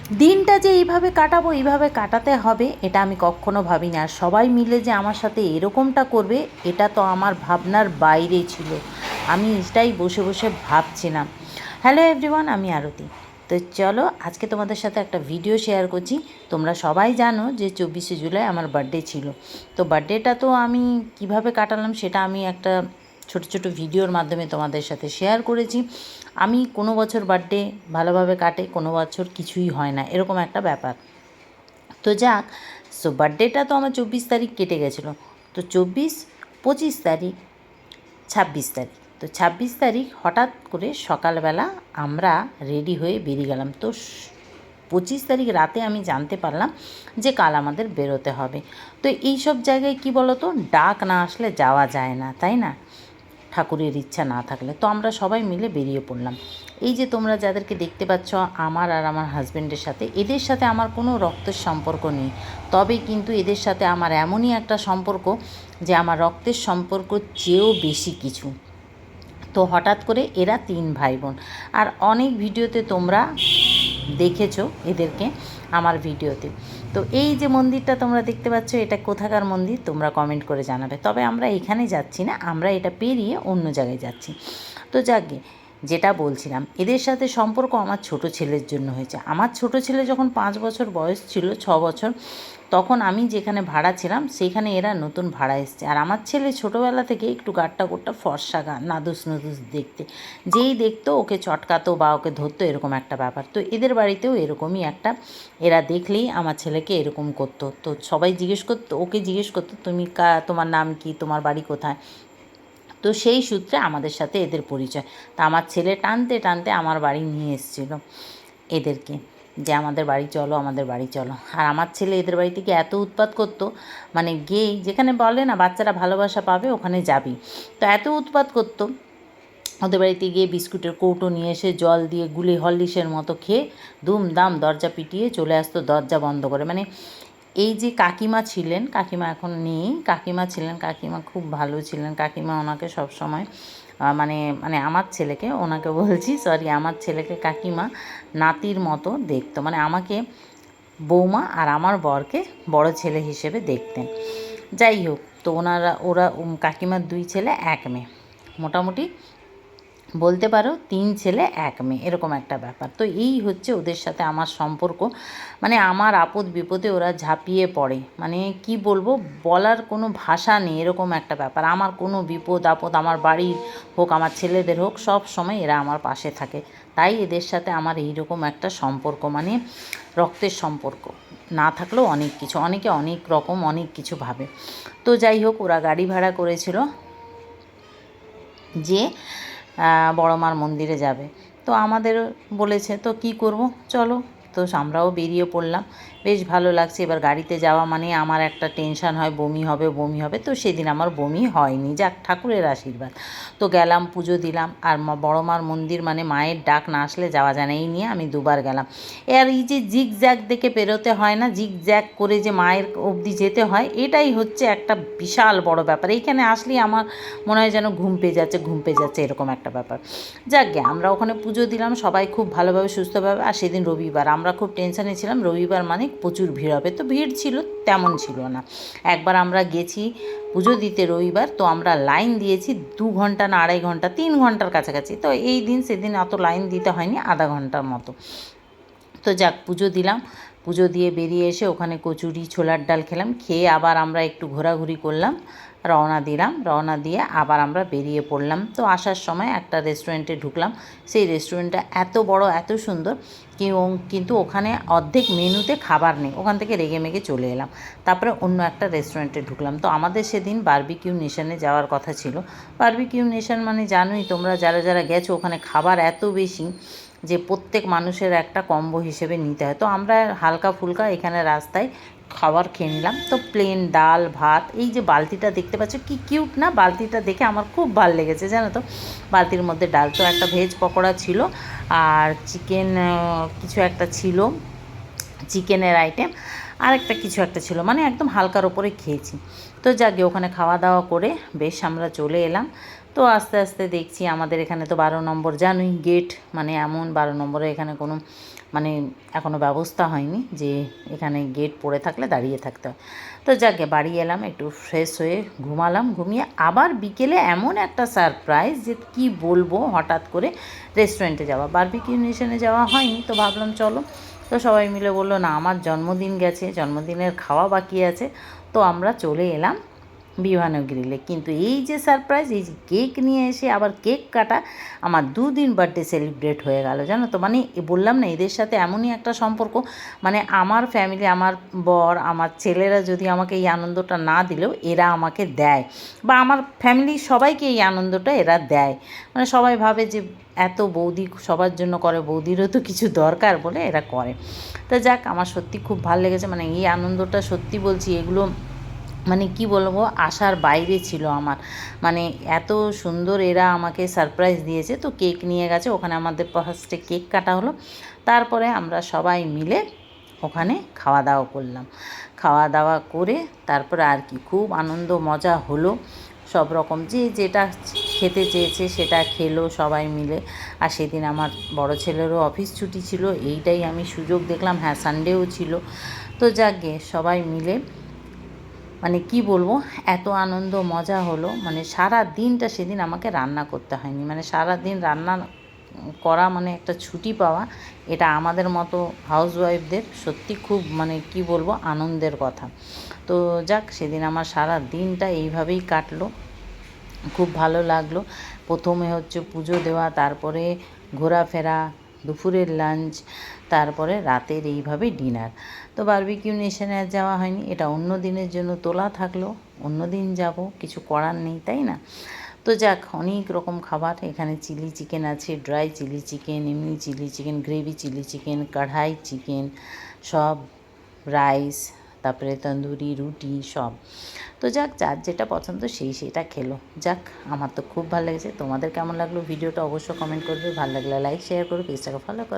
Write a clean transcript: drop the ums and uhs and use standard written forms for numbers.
দিনটা যে এইভাবে কাটাবো, এইভাবে কাটাতে হবে, এটা আমি কখনো ভাবিনি। আর সবাই মিলে যে আমার সাথে এরকমটা করবে, এটা তো আমার ভাবনার বাইরে ছিল। আমি এটাই বসে বসে ভাবছিলাম। হ্যালো এভরিওয়ান, আমি আরতি। তো চলো আজকে তোমাদের সাথে একটা ভিডিও শেয়ার করছি। তোমরা সবাই জানো যে 24শে জুলাই আমার বার্থডে ছিল। তো বার্থডেটা তো আমি কিভাবে কাটালাম সেটা আমি একটা ছোট ছোট ভিডিওর মাধ্যমে তোমাদের সাথে শেয়ার করেছি। আমি কোনো বছর বার্থডে ভালোভাবে কাটে, কোনো বছর কিছুই হয় না, এরকম একটা ব্যাপার। তো যাক, বার্থডেটা তো আমার 24 তারিখ কেটে গেছিলো। তো 24, 25 তারিখ, 26 তারিখ। তো 26 তারিখ হঠাৎ করে সকালবেলা আমরা রেডি হয়ে বেরিয়ে গেলাম। তো 25 তারিখ রাতে আমি জানতে পারলাম যে কাল আমাদের বেরোতে হবে। তো এই সব জায়গায় কি বলো তো, ডাক না আসলে যাওয়া যায় না, তাই না? ঠাকুরের ইচ্ছা না থাকলে। তো আমরা সবাই মিলে বেরিয়ে পড়লাম। এই যে তোমরা যাদেরকে দেখতে পাচ্ছ, আমার আর আমার হাজব্যান্ডের সাথে, এদের সাথে আমার কোনো রক্তের সম্পর্ক নেই। তবে কিন্তু এদের সাথে আমার এমনই একটা সম্পর্ক যে আমার রক্তের সম্পর্ক চেয়েও বেশি কিছু। তো হঠাৎ করে এরা 3 ভাই বোন। আর অনেক ভিডিওতে তোমরা দেখেছো এদেরকে আমার ভিডিওতে। তো এই যে মন্দিরটা তোমরা দেখতে পাচ্ছ, এটা কোথাকার মন্দির তোমরা কমেন্ট করে জানাবে। তবে আমরা এখানে যাচ্ছি না, আমরা এটা পেরিয়ে অন্য জায়গায় যাচ্ছি। তো যাকে যেটা বলছিলাম, এদের সাথে সম্পর্ক আমার ছোট ছেলের জন্য হয়েছে। আমার ছোট ছেলে যখন 5 বছর বয়স ছিল, 6 বছর, তখন আমি যেখানে ভাড়া ছিলাম সেইখানে এরা নতুন ভাড়া এসছে। আর আমার ছেলে ছোটোবেলা থেকে একটু গাট্টা গোট্টা ফর্সা নাদুস নুদুস দেখতে, যেই দেখতো ওকে চটকাতো বা ওকে ধরতো, এরকম একটা ব্যাপার। তো এদের বাড়িতেও এরকমই একটা, এরা দেখলেই আমার ছেলেকে এরকম করতো। তো সবাই জিজ্ঞেস করতো, ওকে জিজ্ঞেস করতো তুমি তোমার নাম কি, তোমার বাড়ি কোথায়। তো সেই সূত্রে আমাদের সাথে এদের পরিচয়। তা আমার ছেলে টানতে টানতে আমার বাড়ি নিয়ে এসেছিলো এদেরকে, যে আমাদের বাড়ি চলো, আমাদের বাড়ি চলো। আর আমার ছেলে এদের বাড়ি থেকে এত উৎপাত করতো, মানে গেই যেখানে বলে না বাচ্চারা ভালোবাসা পাবে ওখানে যাবি, তো এত উৎপাত করতো। ওদের বাড়িতে গিয়ে বিস্কুটের কৌটো নিয়ে এসে জল দিয়ে গুলে হরলিক্সের মতো খেয়ে দুমদাম দরজা পিটিয়ে চলে আসতো, দরজা বন্ধ করে। মানে এই যে কাকিমা ছিলেন, কাকিমা এখন নেই, কাকিমা ছিলেন, কাকিমা খুব ভালো ছিলেন। কাকিমা ওনাকে সবসময় মানে মানে আমার ছেলেকে, ওনাকে বলছি সরি, আমার ছেলেকে কাকিমা নাতির মতো দেখতো। মানে আমাকে বৌমা আর আমার বরকে বড় ছেলে হিসেবে দেখতেন। যাই হোক, তো ওরা কাকিমার 2 ছেলে 1 মেয়ে, মোটামুটি বলতে পারো 3 ছেলে 1 মেয়ে, এরকম একটা ব্যাপার। তো এই হচ্ছে ওদের সাথে আমার সম্পর্ক। মানে আমার আপদ বিপদে ওরা ঝাঁপিয়ে পড়ে, মানে কি বলবো, বলার কোনো ভাষা নেই, এরকম একটা ব্যাপার। আমার কোনো বিপদ আপদ, আমার বাড়ির হোক আমার ছেলেদের হোক, সব সময় এরা আমার পাশে থাকে। তাই এদের সাথে আমার এইরকম একটা সম্পর্ক, মানে রক্তের সম্পর্ক না থাকলেও অনেক কিছু, অনেকে অনেক রকম অনেক কিছু ভাবে। তো যাই হোক, ওরা গাড়ি ভাড়া করেছিল যে বড় মার মন্দিরে যাবে। তো আমাদের বলেছে, তো কি করব, চলো। তো আমরাও বেরিয়ে পড়লাম, বেশ ভালো লাগছে। এবার গাড়িতে যাওয়া মানে আমার একটা টেনশান হয় বমি হবে বমি হবে, তো সেদিন আমার বমি হয়নি, যাক ঠাকুরের আশীর্বাদ। তো গেলাম, পুজো দিলাম। আর বড় মার মন্দির মানে মায়ের ডাক না আসলে যাওয়া যায় না, এই নিয়ে আমি 2বার গেলাম। আর এই যে জিগ জ্যাগ দেখে পেরোতে হয় না, জিগ জ্যাগ করে যে মায়ের অবধি যেতে হয়, এটাই হচ্ছে একটা বিশাল বড় ব্যাপার। এইখানে আসলেই আমার মনে হয় যেন ঘুম পেয়ে যাচ্ছে ঘুম পেয়ে যাচ্ছে, এরকম একটা ব্যাপার। যাকগে আমরা ওখানে পুজো দিলাম, সবাই খুব ভালোভাবে সুস্থভাবে। আর সেদিন রবিবার, আমরা খুব টেনশানে ছিলাম, রবিবার মানে প্রচুর ভিড় হবে। তো ভিড় ছিল, তেমন ছিল না। একবার আমরা গেছি পুজো দিতে রবিবার, তো আমরা লাইন দিয়েছি 2 ঘন্টা না 2.5 ঘন্টা, 3 ঘন্টার কাছাকাছি। তো এই দিন সেদিন অত লাইন দিতে হয়নি, আধা ঘন্টার মতো। তো যাক, পুজো দিলাম, পুজো দিয়ে বেরিয়ে এসে ওখানে কচুরি ছোলার ডাল খেলাম, খেয়ে আবার আমরা একটু ঘোরাঘুরি করলাম, রওনা দিলাম। রওনা দিয়ে আবার আমরা বেরিয়ে পড়লাম। তো আসার সময় একটা রেস্টুরেন্টে ঢুকলাম। সেই রেস্টুরেন্টটা এত বড় এত সুন্দর, কিন্তু ওখানে অর্ধেক মেনুতে খাবার নেই, ওখান থেকে রেগে মেগে চলে এলাম। তারপরে অন্য একটা রেস্টুরেন্টে ঢুকলাম। তো আমাদের সেদিন বারবিকিউ নেশনে যাওয়ার কথা ছিল। বারবিকিউ নেশন মানে জানোই তোমরা, যারা যারা গেছো, ওখানে খাবার এত বেশি যে প্রত্যেক মানুষের একটা কম্বো হিসেবে নিতে হয়। তো আমরা হালকা ফুলকা এখানে রাস্তায় খাবার খেয়ে নিলাম। তো প্লেন ডাল ভাত, এই যে বালতিটা দেখতে পাচ্ছ কি কিউট না, বালতিটা দেখে আমার খুব ভালো লেগেছে জানো তো। বালতির মধ্যে ডাল, তো একটা ভেজ পকোড়া ছিল, আর চিকেন কিছু একটা ছিল, চিকেনের আইটেম, আর একটা কিছু একটা ছিল, মানে একদম হালকার ওপরে খেয়েছি। তো যাকে ওখানে খাওয়া দাওয়া করে বেশ আমরা চলে এলাম। তো আস্তে আস্তে দেখছি আমাদের এখানে তো 12 নম্বর জানোই গেট, মানে এমন 12 নম্বরে এখানে কোনো মানে এখনও ব্যবস্থা হয়নি যে এখানে গেট পড়ে থাকলে দাঁড়িয়ে থাকতে হয়। তো যাকে বাড়ি এলাম, একটু ফ্রেশ হয়ে ঘুমালাম, ঘুমিয়ে আবার বিকেলে এমন একটা সারপ্রাইজ যে কি বলবো, হঠাৎ করে রেস্টুরেন্টে যাওয়া, বারবিকিউ নেশনে যাওয়া হয়নি, তো ভাবলাম চলো। তো সবাই মিলে বললো না আমার জন্মদিন গেছে, জন্মদিনের খাওয়া বাকি আছে, তো আমরা চলে এলাম বিভানো গ্রিলে। কিন্তু এই যে সারপ্রাইজ, এই যে কেক নিয়ে এসে আবার কেক কাটা, আমার 2 দিন বার্থডে সেলিব্রেট হয়ে গেল জানো তো। মানে বললাম না এদের সাথে এমনই একটা সম্পর্ক, মানে আমার ফ্যামিলি, আমার বর, আমার ছেলেরা যদি আমাকে এই আনন্দটা না দিলেও এরা আমাকে দেয়, বা আমার ফ্যামিলির সবাইকে এই আনন্দটা এরা দেয়। মানে সবাই ভাবে যে এত বৌদি সবার জন্য করে, বৌদিরও তো কিছু দরকার বলে এরা করে। তো যাক, আমার সত্যি খুব ভালো লেগেছে, মানে এই আনন্দটা সত্যি বলছি, এগুলো মানে কি বলবো, আশার বাইরে ছিল আমার। মানে এত সুন্দর এরা আমাকে সারপ্রাইজ দিয়েছে। তো কেক নিয়ে গেছে, ওখানে আমাদের ফার্স্টে কেক কাটা হলো, তারপরে আমরা সবাই মিলে ওখানে খাওয়া দাওয়া করলাম। খাওয়া দাওয়া করে তারপরে আর কি খুব আনন্দ মজা হলো, সব রকম যে যেটা খেতে চেয়েছে সেটা খেলো সবাই মিলে। আর সেদিন আমার বড় ছেলেরও অফিস ছুটি ছিল, এইটাই আমি সুযোগ দেখলাম, হ্যাঁ সানডেও ছিল। তো যাকগে সবাই মিলে মানে কি বলবো, এত আনন্দ মজা হলো, মানে সারা দিনটা সেদিন আমাকে রান্না করতে হয়নি। মানে সারা দিন রান্না করা মানে একটা ছুটি পাওয়া, এটা আমাদের মতো হাউসওয়াইফদের সত্যি খুব মানে কি বলবো আনন্দের কথা। তো যাক, সেদিন আমার সারা দিনটা এইভাবেই কাটলো, খুব ভালো লাগলো। প্রথমে হচ্ছে পুজো দেওয়া, তারপরে ঘোরাফেরা, দুপুরের লাঞ্চ, তারপরে রাতের এইভাবে ডিনার। তো বারবিকিউ নেশনে আর যাওয়া হয়নি, এটা অন্য দিনের জন্য তোলা থাকলো, অন্য দিন যাব, কিছু করার নেই তাই না। তো যাক, অনেক রকম খাবার এখানে, চিলি চিকেন আছে, ড্রাই চিলি চিকেন, এমনি chilli chicken, gravy chilli chicken, kadai chicken, সব রাইস, তারপরে তন্দুরি রুটি সব। তো যাক, যার যেটা পছন্দ সেই সেটা খেলো। যাক, আমার তো খুব ভালো লেগেছে। তোমাদের কেমন লাগলো ভিডিওটা অবশ্যই কমেন্ট করবে, ভালো লাগলে লাইক শেয়ার করো, পেজটাকে ফলো করো।